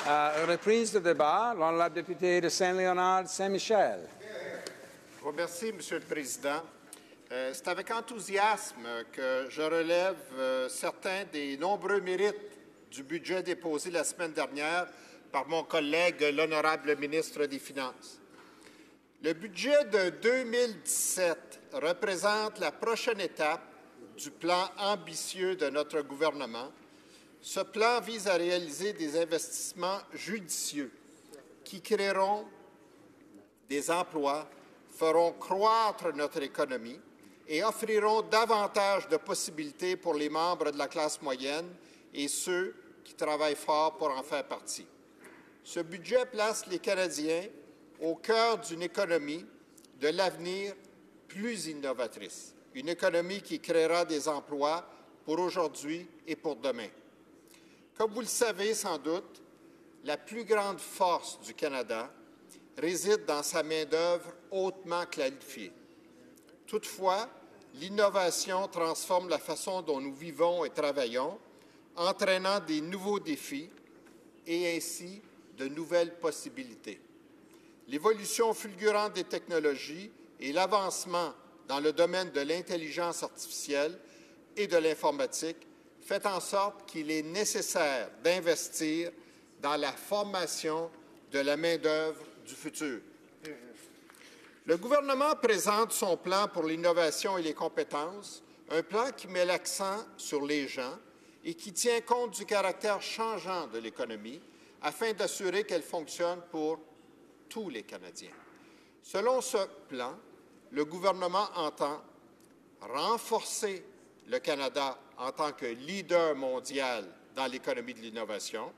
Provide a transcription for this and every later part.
Reprise de débat. L'honorable député de Saint-Léonard, Saint-Michel. Je vous remercie, Monsieur le Président. C'est avec enthousiasme que je relève certains des nombreux mérites du budget déposé la semaine dernière par mon collègue, l'honorable ministre des Finances. Le budget de 2017 représente la prochaine étape du plan ambitieux de notre gouvernement. Ce plan vise à réaliser des investissements judicieux qui créeront des emplois, feront croître notre économie et offriront davantage de possibilités pour les membres de la classe moyenne et ceux qui travaillent fort pour en faire partie. Ce budget place les Canadiens au cœur d'une économie de l'avenir plus innovatrice, une économie qui créera des emplois pour aujourd'hui et pour demain. Comme vous le savez sans doute, la plus grande force du Canada réside dans sa main-d'œuvre hautement qualifiée. Toutefois, l'innovation transforme la façon dont nous vivons et travaillons, entraînant des nouveaux défis et ainsi de nouvelles possibilités. L'évolution fulgurante des technologies et l'avancement dans le domaine de l'intelligence artificielle et de l'informatique fait en sorte qu'il est nécessaire d'investir dans la formation de la main-d'œuvre du futur. Le gouvernement présente son plan pour l'innovation et les compétences, un plan qui met l'accent sur les gens et qui tient compte du caractère changeant de l'économie afin d'assurer qu'elle fonctionne pour tous les Canadiens. Selon ce plan, le gouvernement entend renforcer le Canada en tant que leader mondial dans l'économie de l'innovation,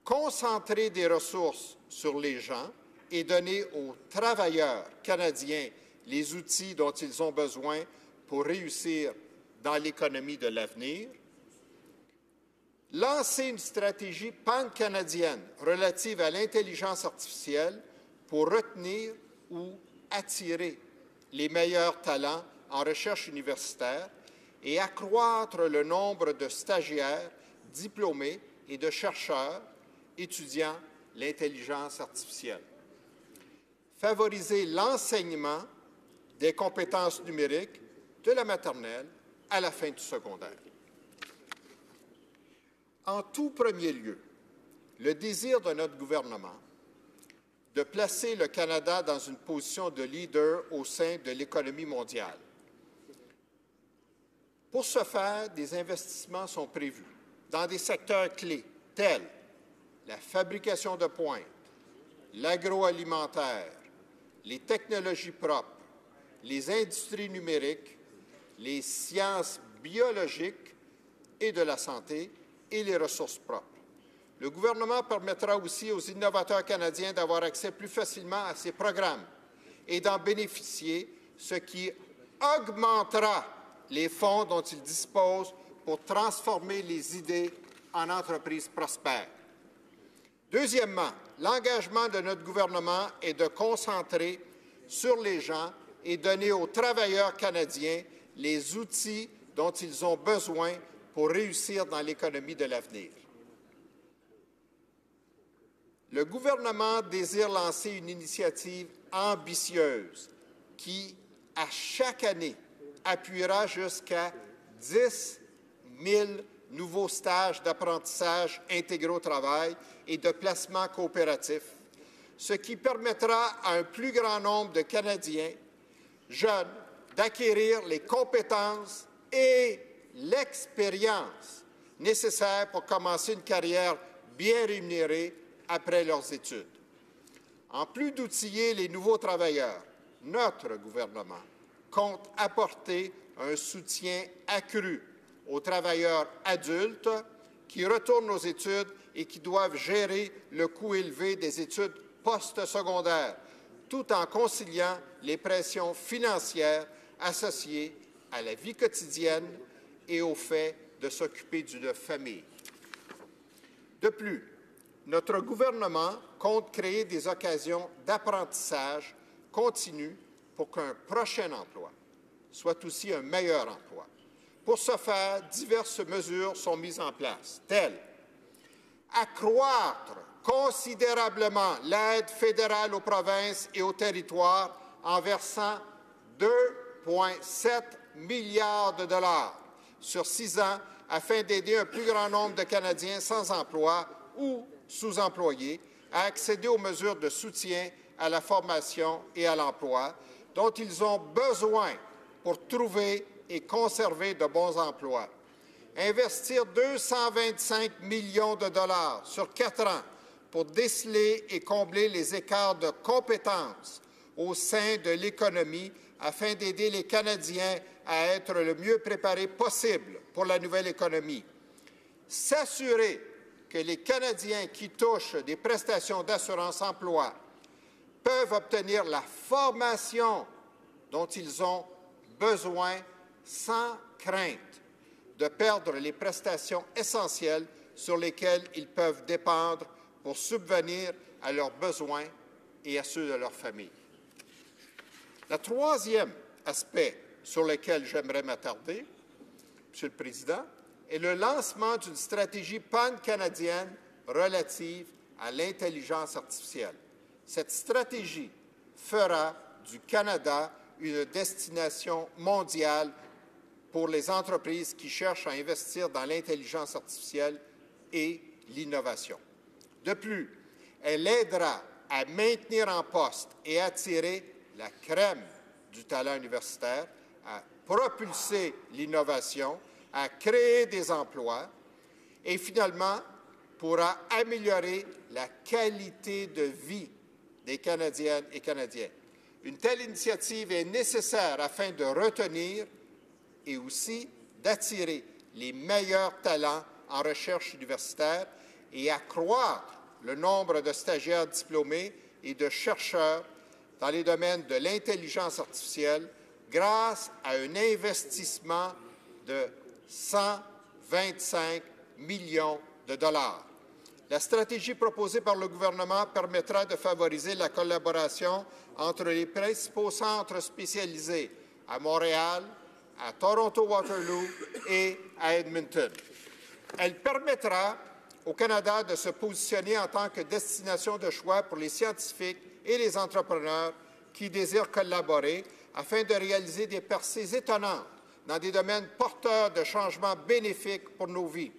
concentrer des ressources sur les gens et donner aux travailleurs canadiens les outils dont ils ont besoin pour réussir dans l'économie de l'avenir, lancer une stratégie pan-canadienne relative à l'intelligence artificielle pour retenir ou attirer les meilleurs talents en recherche universitaire et accroître le nombre de stagiaires, diplômés et de chercheurs étudiant l'intelligence artificielle. Favoriser l'enseignement des compétences numériques de la maternelle à la fin du secondaire. En tout premier lieu, le désir de notre gouvernement de placer le Canada dans une position de leader au sein de l'économie mondiale. Pour ce faire, des investissements sont prévus dans des secteurs clés tels la fabrication de pointe, l'agroalimentaire, les technologies propres, les industries numériques, les sciences biologiques et de la santé et les ressources propres. Le gouvernement permettra aussi aux innovateurs canadiens d'avoir accès plus facilement à ces programmes et d'en bénéficier, ce qui augmentera les fonds dont ils disposent pour transformer les idées en entreprises prospères. Deuxièmement, l'engagement de notre gouvernement est de concentrer sur les gens et donner aux travailleurs canadiens les outils dont ils ont besoin pour réussir dans l'économie de l'avenir. Le gouvernement désire lancer une initiative ambitieuse qui, à chaque année, appuiera jusqu'à 10 000 nouveaux stages d'apprentissage intégrés au travail et de placement coopératif, ce qui permettra à un plus grand nombre de Canadiens jeunes d'acquérir les compétences et l'expérience nécessaires pour commencer une carrière bien rémunérée après leurs études. En plus d'outiller les nouveaux travailleurs, notre gouvernement compte apporter un soutien accru aux travailleurs adultes qui retournent aux études et qui doivent gérer le coût élevé des études postsecondaires, tout en conciliant les pressions financières associées à la vie quotidienne et au fait de s'occuper d'une famille. De plus, notre gouvernement compte créer des occasions d'apprentissage continu pour qu'un prochain emploi soit aussi un meilleur emploi. Pour ce faire, diverses mesures sont mises en place, telles accroître considérablement l'aide fédérale aux provinces et aux territoires en versant 2,7 milliards de dollars sur 6 ans afin d'aider un plus grand nombre de Canadiens sans emploi ou sous-employés à accéder aux mesures de soutien à la formation et à l'emploi dont ils ont besoin pour trouver et conserver de bons emplois. Investir 225 millions de dollars sur 4 ans pour déceler et combler les écarts de compétences au sein de l'économie afin d'aider les Canadiens à être le mieux préparés possible pour la nouvelle économie. S'assurer que les Canadiens qui touchent des prestations d'assurance-emploi peuvent obtenir la formation dont ils ont besoin sans crainte de perdre les prestations essentielles sur lesquelles ils peuvent dépendre pour subvenir à leurs besoins et à ceux de leur famille. Le troisième aspect sur lequel j'aimerais m'attarder, Monsieur le Président, est le lancement d'une stratégie pan-canadienne relative à l'intelligence artificielle. Cette stratégie fera du Canada une destination mondiale pour les entreprises qui cherchent à investir dans l'intelligence artificielle et l'innovation. De plus, elle aidera à maintenir en poste et attirer la crème du talent universitaire, à propulser l'innovation, à créer des emplois et finalement pourra améliorer la qualité de vie des Canadiennes et Canadiens. Une telle initiative est nécessaire afin de retenir et aussi d'attirer les meilleurs talents en recherche universitaire et accroître le nombre de stagiaires diplômés et de chercheurs dans les domaines de l'intelligence artificielle grâce à un investissement de 125 millions de dollars. La stratégie proposée par le gouvernement permettra de favoriser la collaboration entre les principaux centres spécialisés à Montréal, à Toronto-Waterloo et à Edmonton. Elle permettra au Canada de se positionner en tant que destination de choix pour les scientifiques et les entrepreneurs qui désirent collaborer afin de réaliser des percées étonnantes dans des domaines porteurs de changements bénéfiques pour nos vies.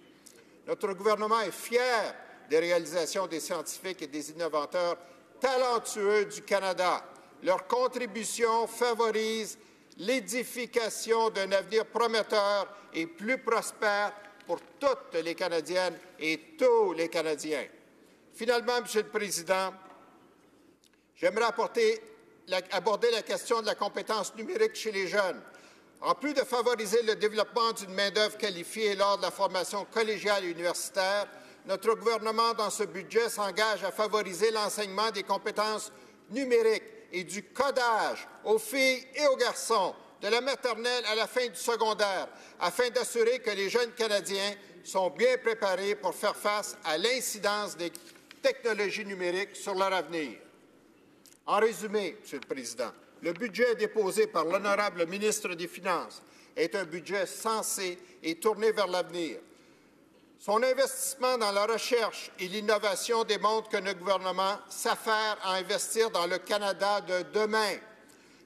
Notre gouvernement est fier des réalisations des scientifiques et des innovateurs talentueux du Canada. Leur contribution favorise l'édification d'un avenir prometteur et plus prospère pour toutes les Canadiennes et tous les Canadiens. Finalement, Monsieur le Président, j'aimerais aborder la question de la compétence numérique chez les jeunes. En plus de favoriser le développement d'une main-d'œuvre qualifiée lors de la formation collégiale et universitaire, notre gouvernement, dans ce budget, s'engage à favoriser l'enseignement des compétences numériques et du codage aux filles et aux garçons, de la maternelle à la fin du secondaire, afin d'assurer que les jeunes Canadiens sont bien préparés pour faire face à l'incidence des technologies numériques sur leur avenir. En résumé, Monsieur le Président, le budget déposé par l'honorable ministre des Finances est un budget sensé et tourné vers l'avenir. Son investissement dans la recherche et l'innovation démontre que notre gouvernement s'affaire à investir dans le Canada de demain.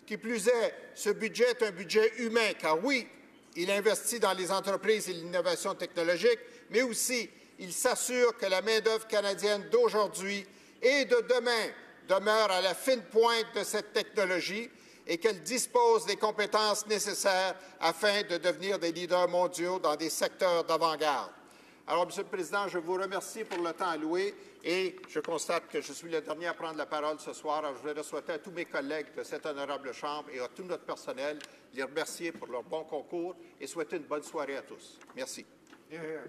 Qui plus est, ce budget est un budget humain, car oui, il investit dans les entreprises et l'innovation technologique, mais aussi il s'assure que la main-d'œuvre canadienne d'aujourd'hui et de demain demeure à la fine pointe de cette technologie et qu'elle dispose des compétences nécessaires afin de devenir des leaders mondiaux dans des secteurs d'avant-garde. Alors, Monsieur le Président, je vous remercie pour le temps alloué et je constate que je suis le dernier à prendre la parole ce soir. Alors, je voudrais souhaiter à tous mes collègues de cette honorable Chambre et à tout notre personnel les remercier pour leur bon concours et souhaiter une bonne soirée à tous. Merci. Yeah.